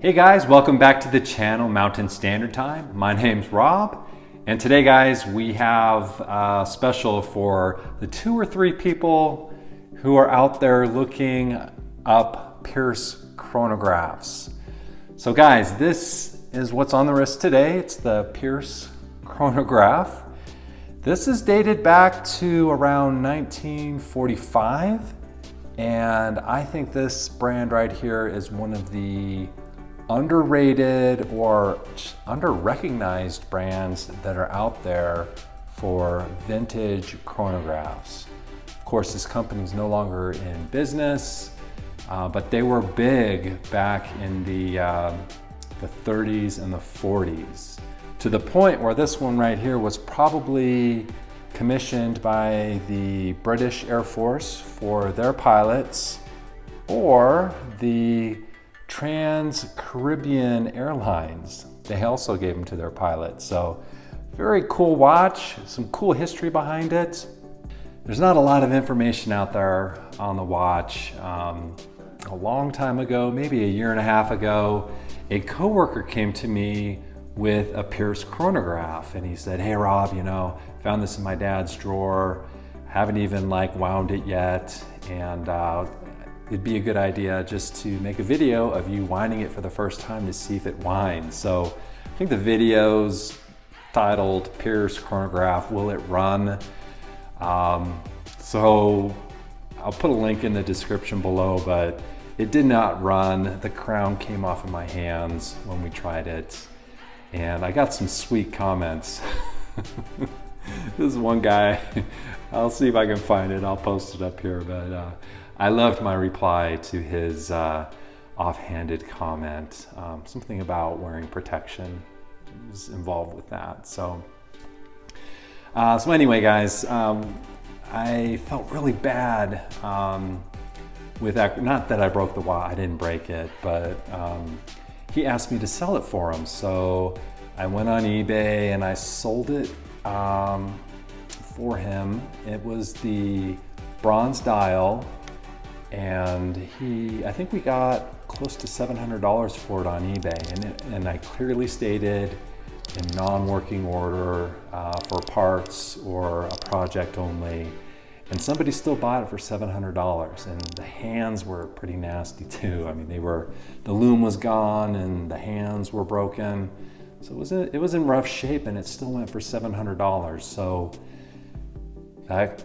Hey guys, welcome back to the channel Mountain Standard Time. My name's Rob, and today guys we have a special for the 2 or 3 people who are out there looking up Pierce chronographs. So guys, this is what's on the wrist today. It's the Pierce chronograph. This is dated back to around 1945, and I think this brand right here is one of the underrated or under-recognized brands that are out there for vintage chronographs. Of course, this company is no longer in business, but they were big back in the 30s and the 40s, to the point where this one right here was probably commissioned by the British Air Force for their pilots, or the Trans-Caribbean Airlines. They also gave them to their pilots. So very cool watch, some cool history behind it. There's not a lot of information out there on the watch. A long time ago, maybe a year and a half ago, a coworker came to me with a Pierce chronograph, and he said, "Hey Rob, found this in my dad's drawer. Haven't even wound it yet, and it'd be a good idea just to make a video of you winding it for the first time to see if it winds." So I think the video's titled Pierce Chronograph, Will It Run? So I'll put a link in the description below, but it did not run. The crown came off of my hands when we tried it, and I got some sweet comments. This is one guy, I'll see if I can find it, I'll post it up here, but I loved my reply to his offhanded comment. Something about wearing protection was involved with that. So anyway, guys, I felt really bad with that. Not that I broke the watch, I didn't break it, but he asked me to sell it for him. So I went on eBay and I sold it for him. It was the bronze dial, and I think we got close to $700 for it on eBay, and I clearly stated in non-working order for parts or a project only, and somebody still bought it for $700, and the hands were pretty nasty too. I mean, the loom was gone and the hands were broken, so it was in rough shape, and it still went for $700. So that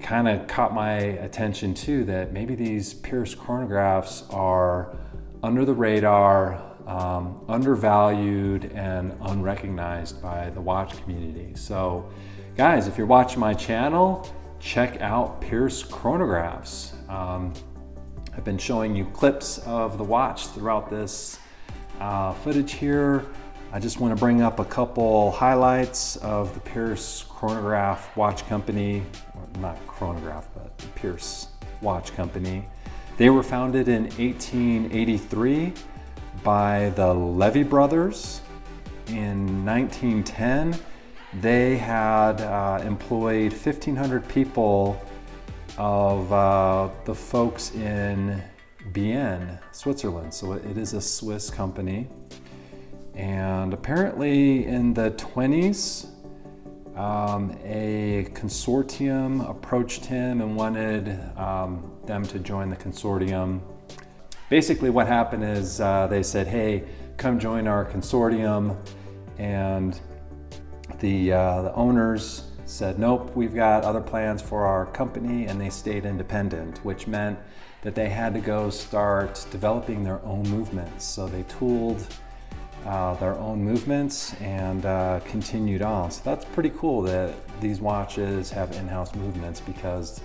kind of caught my attention too, that maybe these Pierce chronographs are under the radar, undervalued, and unrecognized by the watch community. So guys, if you're watching my channel, check out Pierce chronographs. I've been showing you clips of the watch throughout this footage here. I just want to bring up a couple highlights of the Pierce Chronograph watch company. Not chronograph, but the Pierce watch company. They were founded in 1883 by the Levy brothers. In 1910, they had employed 1,500 people of the folks in Bienne, Switzerland. So it is a Swiss company. And apparently in the 20s, a consortium approached him and wanted them to join the consortium. Basically what happened is they said, "Hey, come join our consortium," and the owners said, "Nope, we've got other plans for our company," and they stayed independent, which meant that they had to go start developing their own movements. So they tooled their own movements and continued on. So that's pretty cool that these watches have in-house movements, because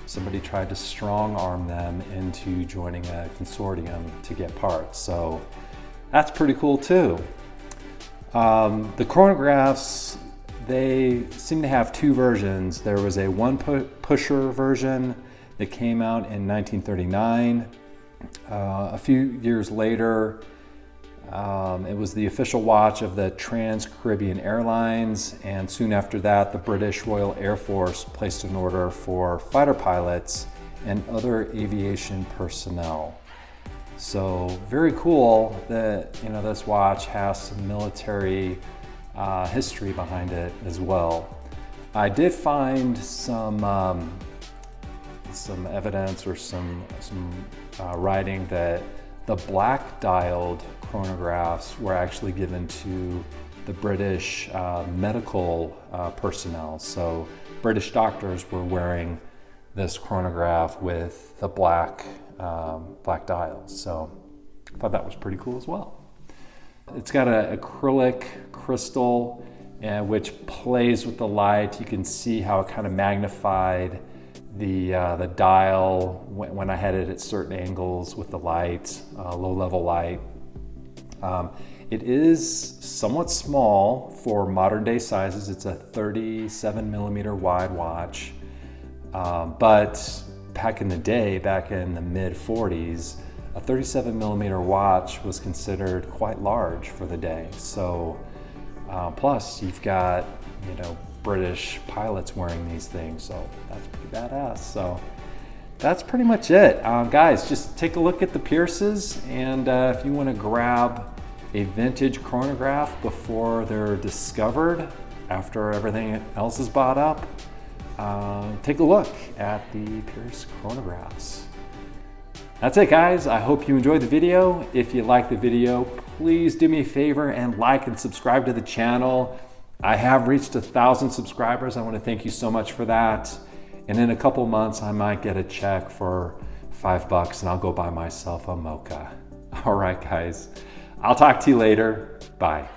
somebody tried to strong arm them into joining a consortium to get parts. So that's pretty cool too. The chronographs, they seem to have 2 versions. There was a one-pusher version that came out in 1939. A few years later, it was the official watch of the Trans-Caribbean Airlines, and soon after that, the British Royal Air Force placed an order for fighter pilots and other aviation personnel. So very cool that, you know, this watch has some military history behind it as well. I did find some evidence or some writing that the black dialed chronographs were actually given to the British medical personnel. So British doctors were wearing this chronograph with the black dials. So I thought that was pretty cool as well. It's got an acrylic crystal which plays with the light. You can see how it kind of magnified the dial when I had it at certain angles with the light, low level light. It is somewhat small for modern day sizes. It's a 37 millimeter wide watch. But back in the day, back in the mid 40s, a 37 millimeter watch was considered quite large for the day. So plus you've got, you know, British pilots wearing these things, so that's pretty badass. So that's pretty much it. Guys, just take a look at the Pierces, and if you want to grab a vintage chronograph before they're discovered, after everything else is bought up, take a look at the Pierce chronographs. That's it, guys. I hope you enjoyed the video. If you liked the video, please do me a favor and like and subscribe to the channel. I have reached 1,000 subscribers. I want to thank you so much for that. And in a couple months, I might get a check for $5 and I'll go buy myself a mocha. All right, guys. I'll talk to you later. Bye.